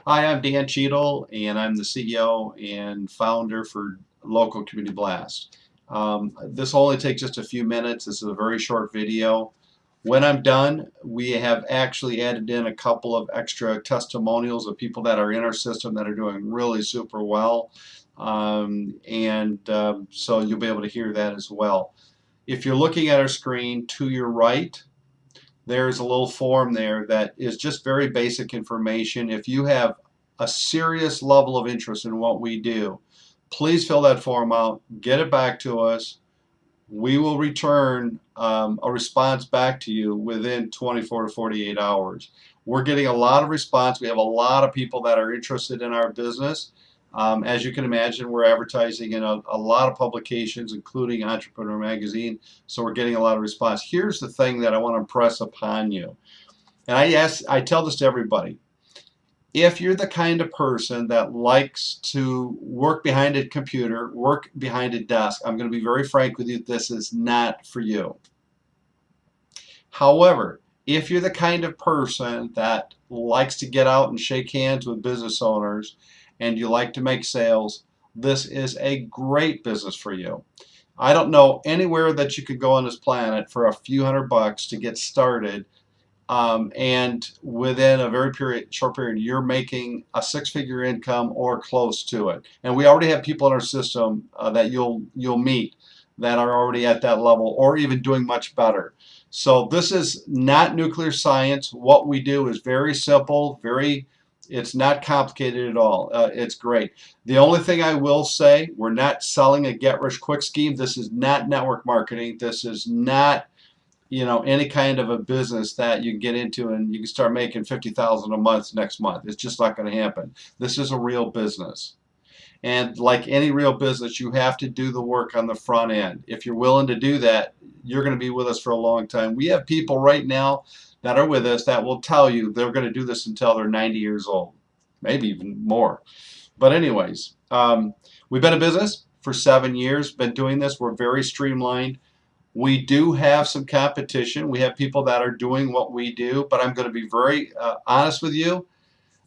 Hi, I'm Dan Cheadle, and I'm the CEO and founder for Local Community Blast. This will only take just a few minutes. This is a very short video. When I'm done, we have actually added in a couple of extra testimonials of people that are in our system that are doing really super well. So you'll be able to hear that as well. If you're looking at our screen to your right, there's a little form there that is just very basic information. If you have a serious level of interest in what we do, please fill that form out, get it back to us. We will return a response back to you within 24 to 48 hours. We're getting a lot of response. We have a lot of people that are interested in our business. As you can imagine, we're advertising in a lot of publications, including Entrepreneur Magazine, so we're getting a lot of response. Here's the thing that I want to impress upon you, and I tell this to everybody. If you're the kind of person that likes to work behind a computer, work behind a desk, I'm going to be very frank with you, this is not for you. However, if you're the kind of person that likes to get out and shake hands with business owners and you like to make sales, this is a great business for you. I don't know anywhere that you could go on this planet for a few $100 to get started, and within a very short period, you're making a six-figure income or close to it. And we already have people in our system that you'll meet that are already at that level or even doing much better. So this is not nuclear science. What we do is very simple, it's not complicated at all. It's great. The only thing I will say, we're not selling a get-rich-quick scheme. This is not network marketing. This is not any kind of a business that you can get into and you can start making $50,000 a month next month. It's just not going to happen. This is a real business. And like any real business, you have to do the work on the front end. If you're willing to do that, you're going to be with us for a long time. We have people right now that are with us that will tell you they're going to do this until they're 90 years old, maybe even more. But anyways, we've been in business for 7 years, been doing this. We're very streamlined. We do have some competition. We have people that are doing what we do, but I'm going to be very honest with you.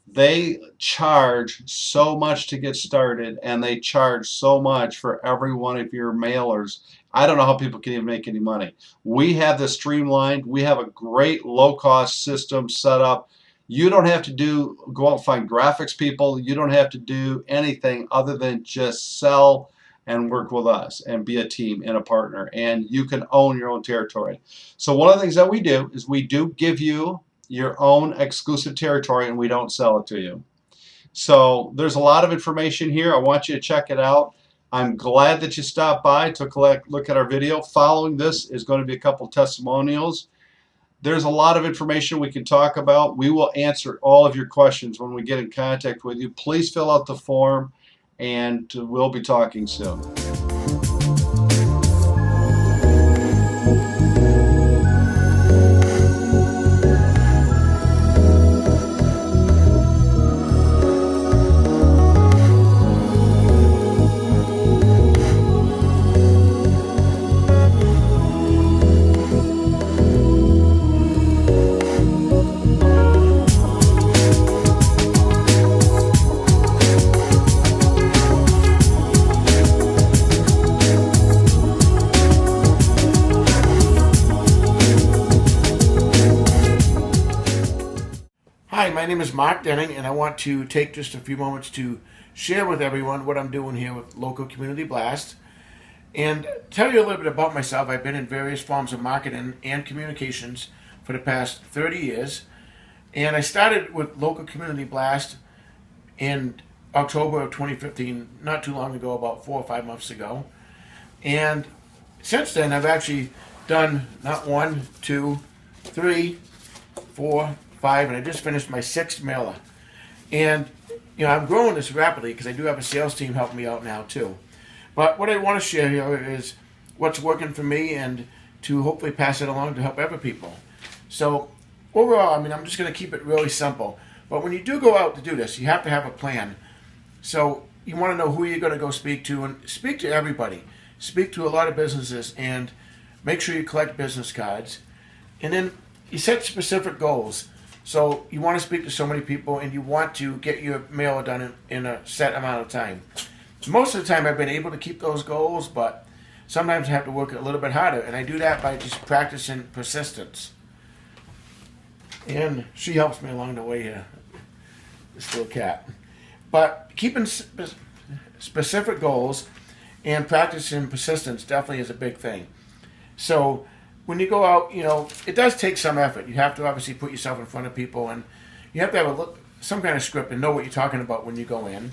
They charge so much to get started, and they charge so much for every one of your mailers. I don't know how people can even make any money. We have this streamlined. We have a great low-cost system set up. You don't have to go out and find graphics people. You don't have to do anything other than just sell and work with us and be a team and a partner, and you can own your own territory. So one of the things that we do is we do give you your own exclusive territory, and we don't sell it to you. So there's a lot of information here. I want you to check it out. I'm glad that you stopped by, took a look at our video. Following this is going to be a couple testimonials. There's a lot of information we can talk about. We will answer all of your questions when we get in contact with you. Please fill out the form, and we'll be talking soon. Hi, my name is Mark Denning, and I want to take just a few moments to share with everyone what I'm doing here with Local Community Blast and tell you a little bit about myself. I've been in various forms of marketing and communications for the past 30 years, and I started with Local Community Blast in October of 2015, not too long ago, about 4 or 5 months ago. And since then, I've actually done not 1, 2, 3, 4, 5, and I just finished my 6th mailer. And I'm growing this rapidly because I do have a sales team helping me out now too. But what I want to share here is what's working for me and to hopefully pass it along to help other people. So overall, I'm just going to keep it really simple. But when you do go out to do this, you have to have a plan. So you want to know who you're going to go speak to, and speak to everybody. Speak to a lot of businesses and make sure you collect business cards. And then you set specific goals. So you want to speak to so many people, and you want to get your mailer done in a set amount of time. Most of the time, I've been able to keep those goals, but sometimes I have to work a little bit harder, and I do that by just practicing persistence. And she helps me along the way here, this little cat. But keeping specific goals and practicing persistence definitely is a big thing. So when you go out, it does take some effort. You have to obviously put yourself in front of people, and you have to have some kind of script and know what you're talking about when you go in.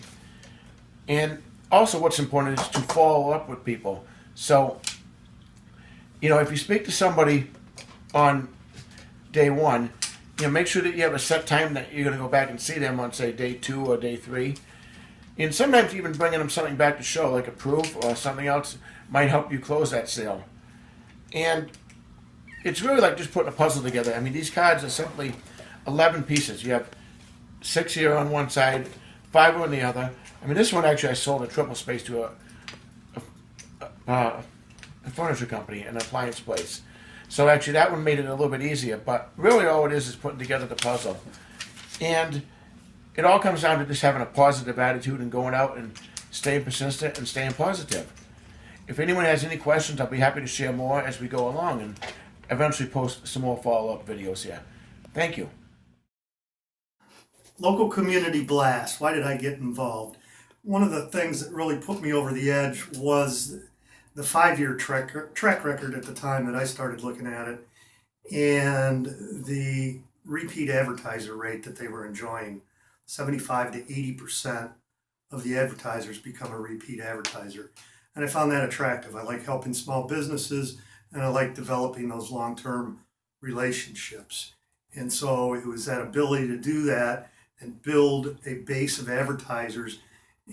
And also, what's important is to follow up with people. So, if you speak to somebody on day one, make sure that you have a set time that you're going to go back and see them on, say, day 2 or day 3. And sometimes even bringing them something back to show, like a proof or something else, might help you close that sale. And it's really like just putting a puzzle together. I mean, these cards are simply 11 pieces. You have 6 here on one side, 5 on the other. I mean, this one actually I sold a triple space to a furniture company, an appliance place. So actually that one made it a little bit easier. But really all it is putting together the puzzle. And it all comes down to just having a positive attitude and going out and staying persistent and staying positive. If anyone has any questions, I'll be happy to share more as we go along and eventually post some more follow-up videos here. Thank you. Local community blast. Why did I get involved? One of the things that really put me over the edge was the 5-year track record at the time that I started looking at it, and the repeat advertiser rate that they were enjoying. 75 to 80% of the advertisers become a repeat advertiser. And I found that attractive. I like helping small businesses, and I like developing those long-term relationships. And so it was that ability to do that and build a base of advertisers.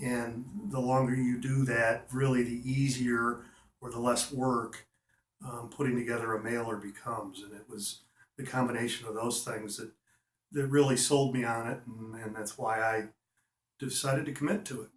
And the longer you do that, really the easier or the less work putting together a mailer becomes. And it was the combination of those things that really sold me on it. And that's why I decided to commit to it.